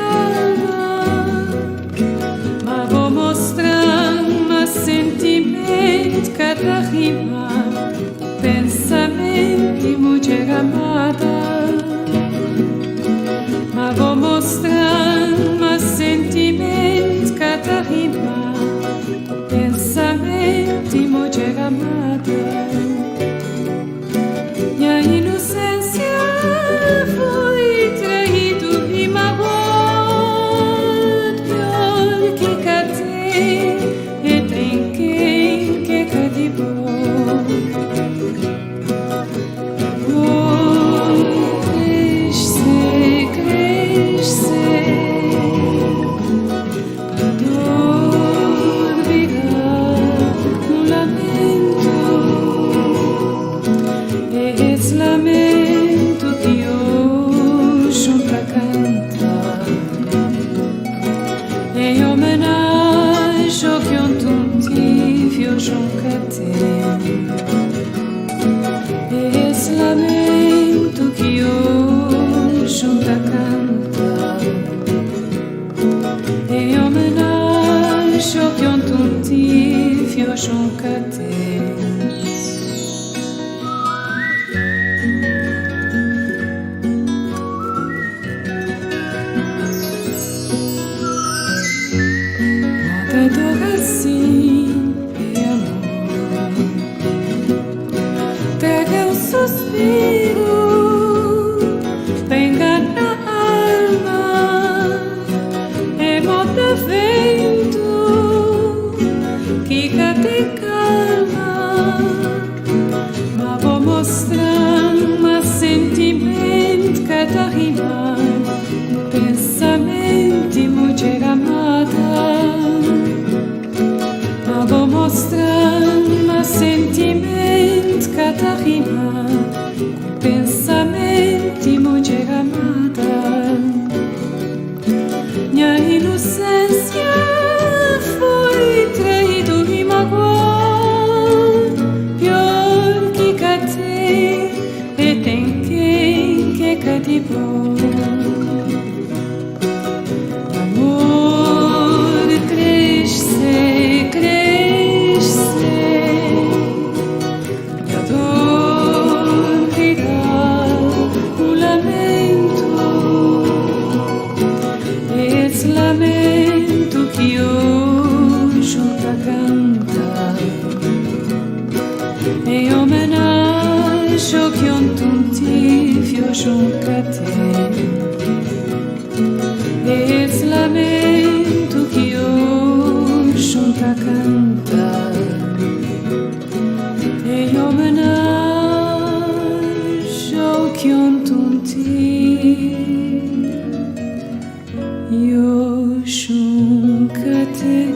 calma, ma vou mostrando meu sentimento, cada rima, pensamento de mulher amada. Ma vou mostrando meu sentimento, cada rima, pensamento de mulher amada. Minha inocência foi traído e magoado, pior que catei, e tem quem que cativou. Lamento que hoje pra cantar em homenagem ao que ontem tive, hoje catei. Esse lamento que hoje pra cantar em homenagem ao que ontem tive, hoje catei. Assim e amor, pega o suspiro, venga na alma, e bota vento que cate calma, mas vou mostrar meu sentimento, cada rima, pensamento de mulher amada. Vou mostrar meu sentimento, cada rima, pensamento de mulher amada. Minha inocência foi traído e magoado, pior que catei, e tem quem que cativou. Amor cresce, cresce, e a dor virá um lamento. Esse lamento que hoje pra cantar em homenagem ao que ontem tive, hoje catei. Esse lamento que hoje pra cantar em homenagem ao que ontem tive, hoje catei.